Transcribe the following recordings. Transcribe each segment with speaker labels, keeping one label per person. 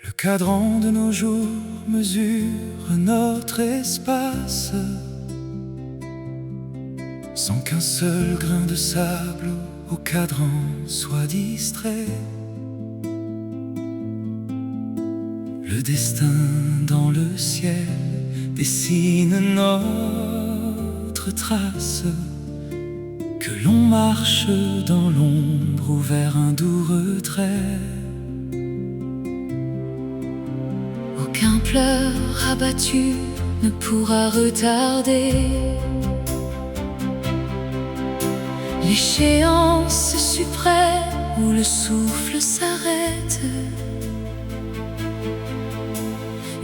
Speaker 1: Le cadran de nos jours mesure notre espace, sans qu'un seul grain de sable au cadran soit distrait. Le destin dans le ciel dessine notre trace, que l'on marche dans l'ombre ou vers un doux retrait.
Speaker 2: Aucun pleur abattu ne pourra retarder l'échéance suprême où le souffle s'arrête.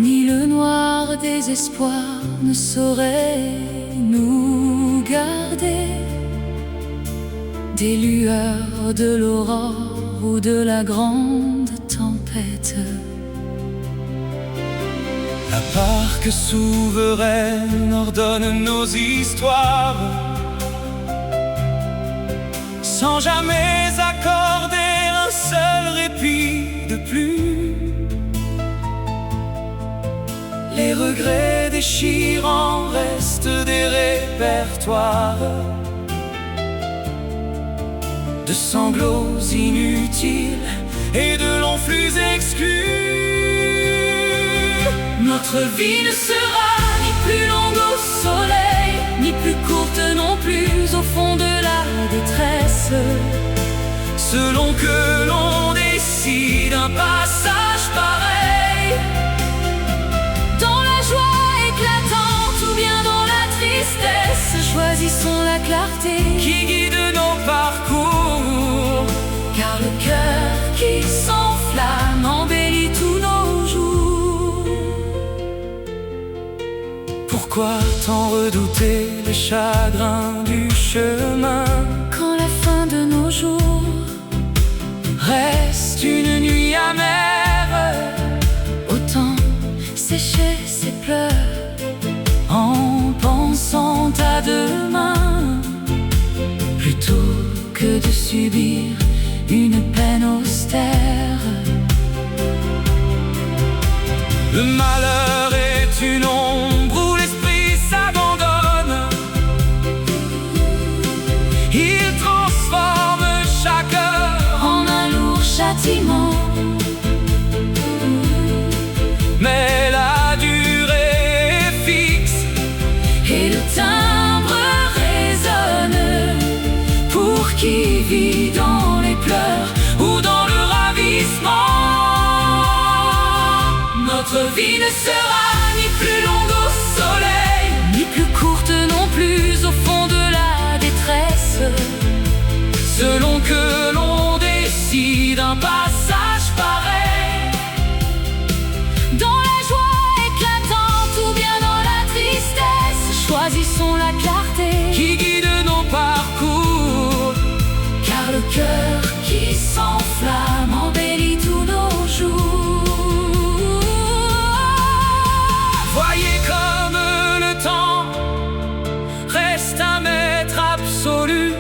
Speaker 2: Ni le noir désespoir ne saurait nous garder des lueurs de l'aurore ou de la grande tempête.
Speaker 1: La barque souveraine ordonne nos histoires, sans jamais accorder un seul répit de plus. Les regrets déchirants restent des répertoires de sanglots inutiles et de longs flux exclus.
Speaker 2: Notre vie ne sera ni plus longue au soleil, ni plus courte non plus au fond de la détresse,
Speaker 1: selon que l'on décide un passage pareil.
Speaker 2: Dans la joie éclatante ou bien dans la tristesse, choisissons la clarté
Speaker 1: qui guide nos parcours,
Speaker 2: car le cœur qui s'enflamme embellit tous nos jours.
Speaker 1: Pourquoi tant redouter les chagrins du chemin,
Speaker 2: quand la fin de nos jours
Speaker 1: reste une nuit amère?
Speaker 2: Autant sécher ses pleurs
Speaker 1: En pensant à demain,
Speaker 2: plutôt que de subir une peine austère.
Speaker 1: le malheur est une ombre où l'esprit s'abandonne. Il transforme chaque heure
Speaker 2: En un lourd châtiment,
Speaker 1: mais la durée est fixe
Speaker 2: et le timbre résonne pour qui vit dans les pleurs
Speaker 1: ou dans le ravissement.
Speaker 2: Notre vie ne sera ni plus longue au soleil, ni plus courte non plus au fond de la détresse,
Speaker 1: Selon que l'on décide un passage pareil.
Speaker 2: dans la joie éclatante ou bien dans la tristesse, choisissons la clarté
Speaker 1: Qui guide nos parcours,
Speaker 2: car le cœur qui s'enflamme embellit tous nos jours.
Speaker 1: voyez comme le temps reste un maître absolu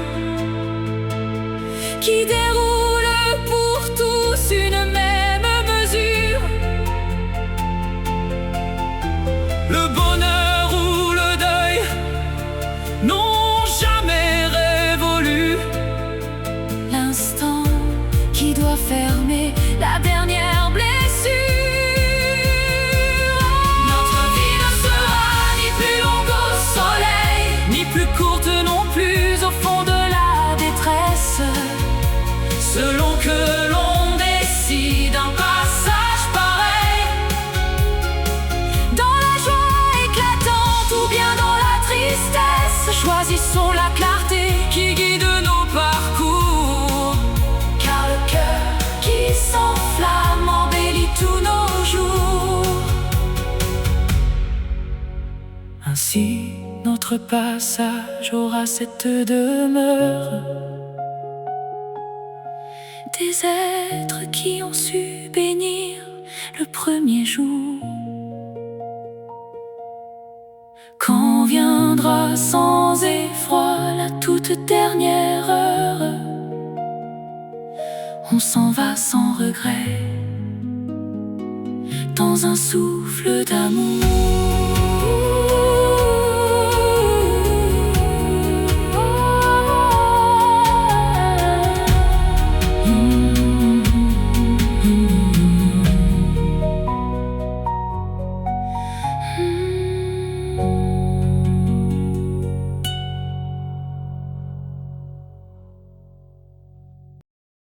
Speaker 2: Qui déroule pour tous une même mesure.
Speaker 1: Le bonheur ou le deuil n'ont jamais révolu.
Speaker 2: L'instant qui doit fermer la dernière blessure. Notre vie ne sera ni plus longue au soleil,
Speaker 1: Ni plus courte non plus au fond de la détresse, selon que l'on décide un passage pareil.
Speaker 2: dans la joie éclatante ou bien dans la tristesse, choisissons la clarté
Speaker 1: Qui guide nos parcours,
Speaker 2: car le cœur qui s'enflamme embellit tous nos jours.
Speaker 1: ainsi notre passage aura cette demeure.
Speaker 2: Des êtres qui ont su bénir le premier jour. Quand viendra sans effroi la toute dernière heure, on s'en va sans regret. dans un souffle d'amour.